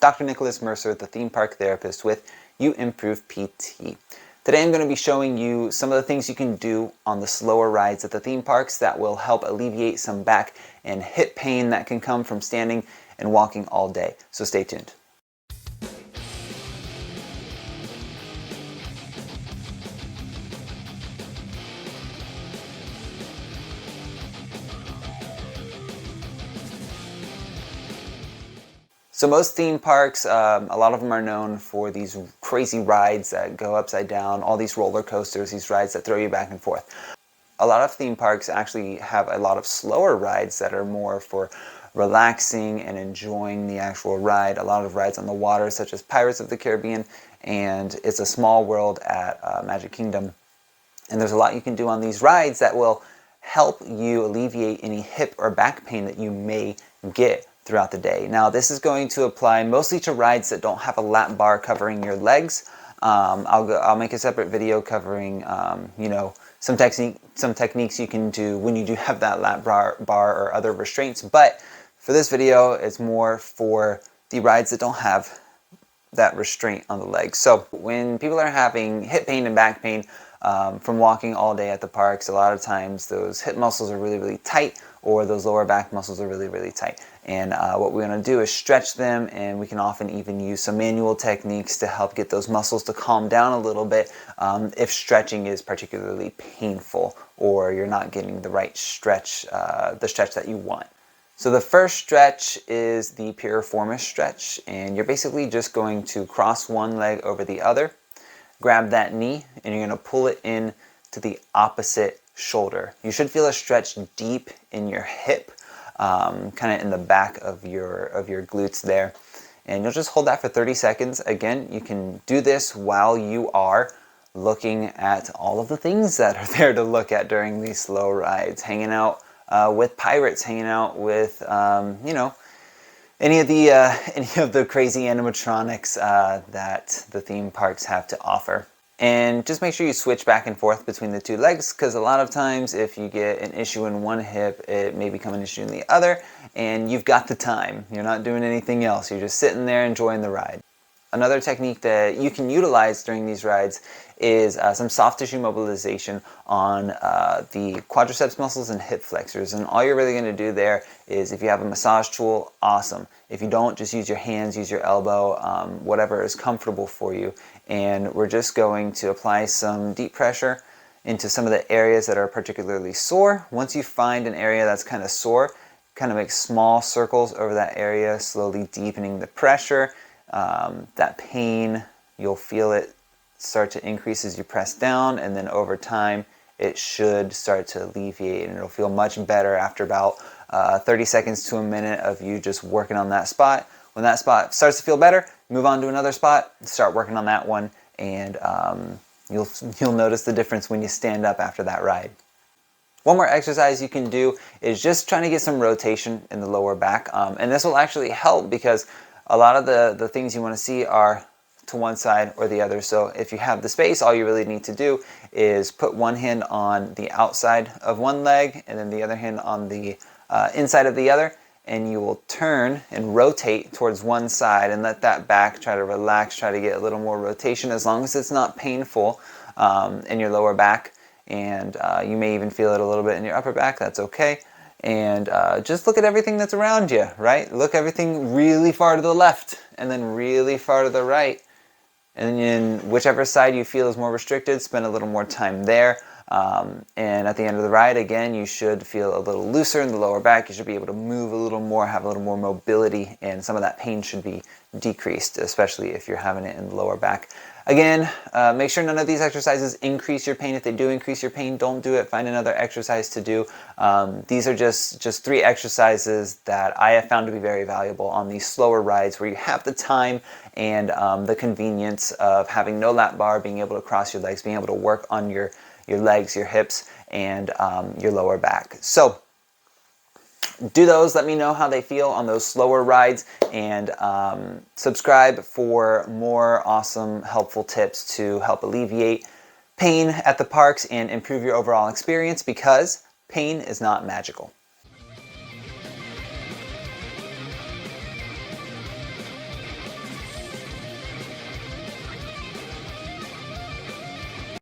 Dr. Nicholas Mercer, the theme park therapist with You Improve PT. Today I'm going to be showing you some of the things you can do on the slower rides at the theme parks that will help alleviate some back and hip pain that can come from standing and walking all day. So stay tuned. So most theme parks, a lot of them are known for these crazy rides that go upside down, all these roller coasters, these rides that throw you back and forth. A lot of theme parks actually have a lot of slower rides that are more for relaxing and enjoying the actual ride. A lot of rides on the water, such as Pirates of the Caribbean and It's a Small World at Magic Kingdom. And there's a lot you can do on these rides that will help you alleviate any hip or back pain that you may get throughout the day. Now, this is going to apply mostly to rides that don't have a lap bar covering your legs. I'll make a separate video covering, some techniques you can do when you do have that lap bar or other restraints. But for this video, it's more for the rides that don't have that restraint on the legs. So when people are having hip pain and back pain from walking all day at the parks, a lot of times those hip muscles are really, really tight, or those lower back muscles are really, really tight. And what we're going to do is stretch them, and we can often even use some manual techniques to help get those muscles to calm down a little bit if stretching is particularly painful or you're not getting the right stretch, the stretch that you want. So the first stretch is the piriformis stretch, and you're basically just going to cross one leg over the other, grab that knee, and you're going to pull it in to the opposite shoulder. You should feel a stretch deep in your hip, kind of in the back of your glutes there. And you'll just hold that for 30 seconds. Again, you can do this while you are looking at all of the things that are there to look at during these slow rides, hanging out with pirates, hanging out with, any of the crazy animatronics that the theme parks have to offer. And just make sure you switch back and forth between the two legs, because a lot of times if you get an issue in one hip, it may become an issue in the other, and you've got the time. You're not doing anything else. You're just sitting there enjoying the ride. Another technique that you can utilize during these rides is some soft tissue mobilization on the quadriceps muscles and hip flexors. And all you're really going to do there is, if you have a massage tool, awesome. If you don't, just use your hands, use your elbow, whatever is comfortable for you. And we're just going to apply some deep pressure into some of the areas that are particularly sore. Once you find an area that's kind of sore, kind of make small circles over that area, slowly deepening the pressure. That pain, you'll feel it start to increase as you press down, and then over time it should start to alleviate, and it'll feel much better after about 30 seconds to a minute of you just working on that spot. When that spot starts to feel better, move on to another spot, start working on that one, and you'll notice the difference when you stand up after that ride. One more exercise you can do is just trying to get some rotation in the lower back, and this will actually help because a lot of the things you want to see are to one side or the other. So if you have the space, all you really need to do is put one hand on the outside of one leg and then the other hand on the inside of the other, and you will turn and rotate towards one side and let that back try to relax, try to get a little more rotation, as long as it's not painful in your lower back. And you may even feel it a little bit in your upper back. That's okay. And just look at everything that's around you, right? Look everything really far to the left and then really far to the right. And then whichever side you feel is more restricted, spend a little more time there. And at the end of the ride, again, you should feel a little looser in the lower back. You should be able to move a little more, have a little more mobility, and some of that pain should be decreased, especially if you're having it in the lower back. Again, make sure none of these exercises increase your pain. If they do increase your pain, don't do it. Find another exercise to do. These are just 3 exercises that I have found to be very valuable on these slower rides where you have the time and the convenience of having no lap bar, being able to cross your legs, being able to work on your legs, your hips, and your lower back. So do those. Let me know how they feel on those slower rides, and subscribe for more awesome, helpful tips to help alleviate pain at the parks and improve your overall experience, because pain is not magical.